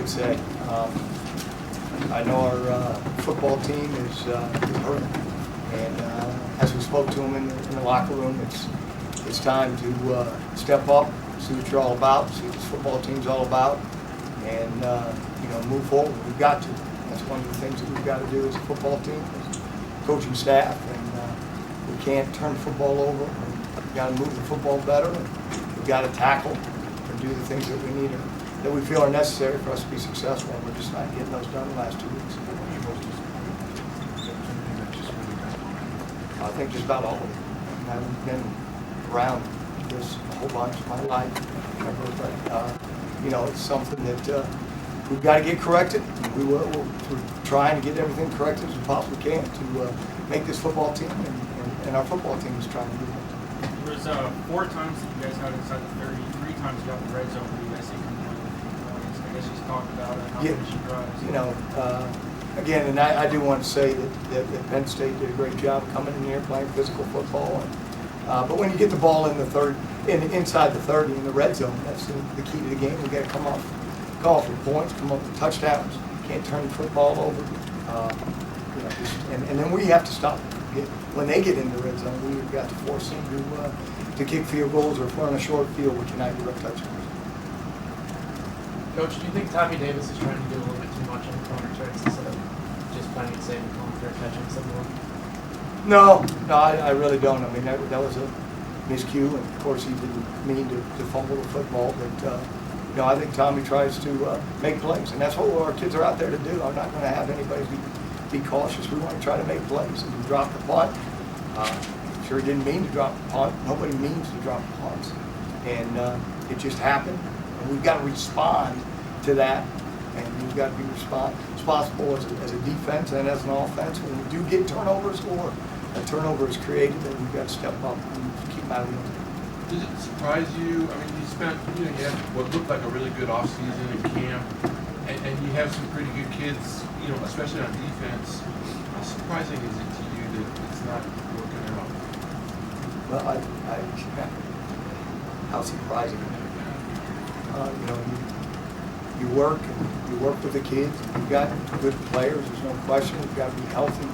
could say. I know our football team is hurting, and as we spoke to them in the locker room, it's time to step up, see what you're all about, see what this football team's all about, and move forward. We've got to. That's one of the things that we've got to do as a football team, as coaching staff, and we can't turn the football over. We've got to move the football better, and we've got to tackle and do the things that we need, that we feel are necessary for us to be successful, and we're just not getting those done the last 2 weeks. I think just about all of them. I haven't been around this a whole bunch of my life, but it's something that we've got to get corrected. And we're trying to get everything corrected as we possibly can to make this football team, and our football team is trying to do that. There was 4 times that you guys got inside the 30, 3 times you got in the red zone where you guys didn't come away. I guess you talked about it, how many she drives. Again, and I do want to say that Penn State did a great job coming in here playing physical football. But when you get the ball in the inside the 30 in the red zone, that's the key to the game. We got to come off with points, come up with touchdowns. You can't turn the football over. And then we have to stop them. When they get in the red zone, we've got to force them to kick field goals, or if we're on a short field, we cannot give up touchdowns. Coach, do you think Tommy Davis is trying to do a little bit too much on the corner tricks instead of just playing it safe and calling for a catching someone? No, I really don't. I mean, that was a miscue, and of course he didn't mean to fumble the football, but I think Tommy tries to make plays, and that's what our kids are out there to do. I'm not going to have anybody be cautious. We want to try to make plays. And we dropped the punt. Sure, he didn't mean to drop the punt. Nobody means to drop the punts, and it just happened. And we've got to respond to that, and we've got to be responsible as a defense and as an offense. When we do get turnovers or a turnover is created, then we've got to step up and keep out of the game. Does it surprise you? I mean, you had what looked like a really good offseason in camp, and you have some pretty good kids, especially on defense. How surprising is it to you that it's not working out? Well, how surprising. You work with the kids. You've got good players. There's no question. You've got to be healthy.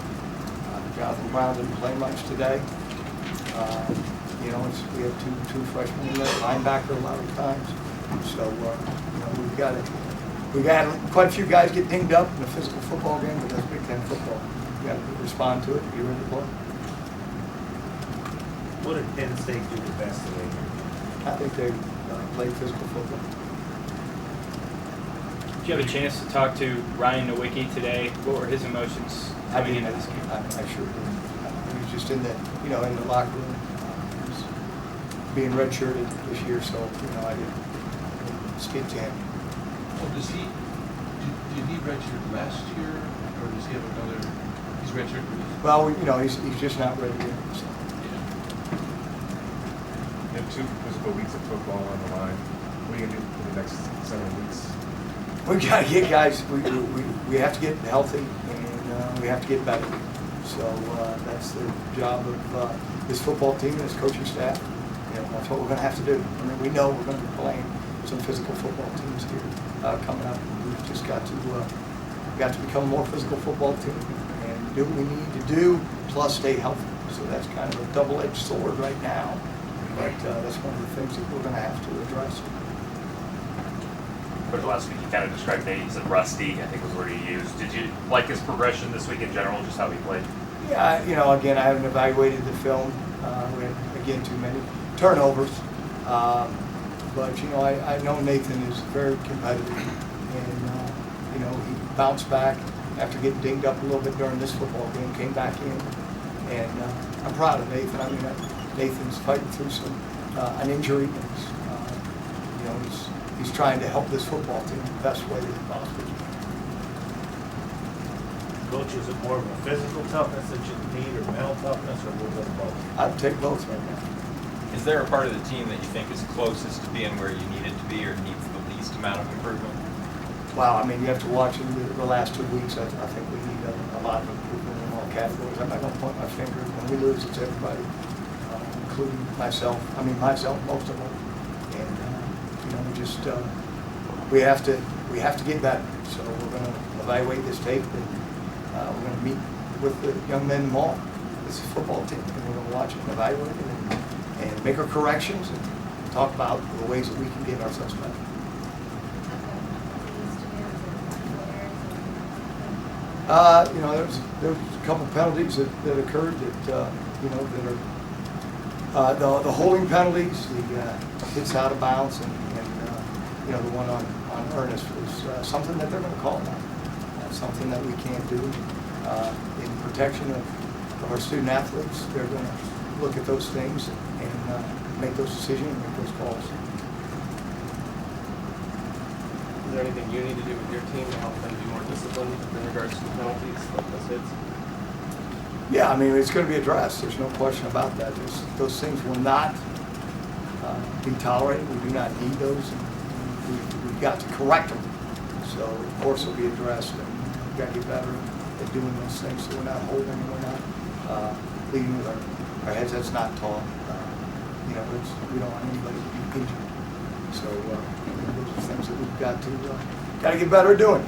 Jonathan Brown didn't play much today. We have two freshmen in there, linebacker a lot of times. So we've got quite a few guys get dinged up in a physical football game, but that's Big Ten football. You got to respond to it and be ready to play. What did Penn State do the best today? I think they played physical football. Did you have a chance to talk to Ryan Nowicki today? What were his emotions coming into this game? I sure did. He was just in the locker room. He was being redshirted this year, so I didn't speak to him. Well, did he redshirt last year, or does he have another? He's redshirted. Well, he's just not ready yet. So. You have 2 physical weeks of football on the line. What are you going to do for the next 7 weeks? We've got to get guys. We have to get healthy, and we have to get better. So that's the job of this football team and this coaching staff. That's what we're going to have to do. I mean, we know we're going to be playing some physical football teams here coming up. We've just got to become a more physical football team and do what we need to do, plus stay healthy. So that's kind of a double-edged sword right now. But that's one of the things that we're going to have to address. But last week you kind of described maybe he's rusty, I think was the word he used. Did you like his progression this week in general, just how he played? Yeah, again, I haven't evaluated the film. We had, again, too many turnovers. But, I know Nathan is very competitive. And, he bounced back after getting dinged up a little bit during this football game, came back in. And I'm proud of Nathan. I mean, Nathan's fighting through an injury. And he's trying to help this football team the best way that he possibly can. Coach, is it more of a physical toughness that you need, or mental toughness, or a little bit of both? I'd take both right now. Is there a part of the team that you think is closest to being where you need it to be, or needs the least amount of improvement? Wow, I mean, you have to watch in the last 2 weeks. I think we need a lot of improvement in all categories. I'm not going to point my finger. When we lose, it's everybody, including myself. I mean, myself, most of them. And, we have to we have to get better. So we're going to evaluate this tape, and we're going to meet with the young men tomorrow. This is a football team, and we're going to watch it and evaluate it and make our corrections and talk about the ways that we can get ourselves better. You know, there's a couple penalties that occurred that you know that are the holding penalties, the hits out of bounds, and you know the one on Ernest was something that they're going to call now. Something that we can't do in protection of our student athletes. They're going to look at those things and make those decisions and make those calls. Is there anything you need to do with your team to help them be more disciplined in regards to the penalties, like those hits? Yeah, I mean, it's going to be addressed. There's no question about that. Those things will not be tolerated. We do not need those. We've got to correct them. So, of course, it'll be addressed, and we've got to get better at doing those things so we're not holding and we're not leading with our heads. That's not taught. You know, we don't want anybody to be injured. So, those are things that we've got to get better at doing.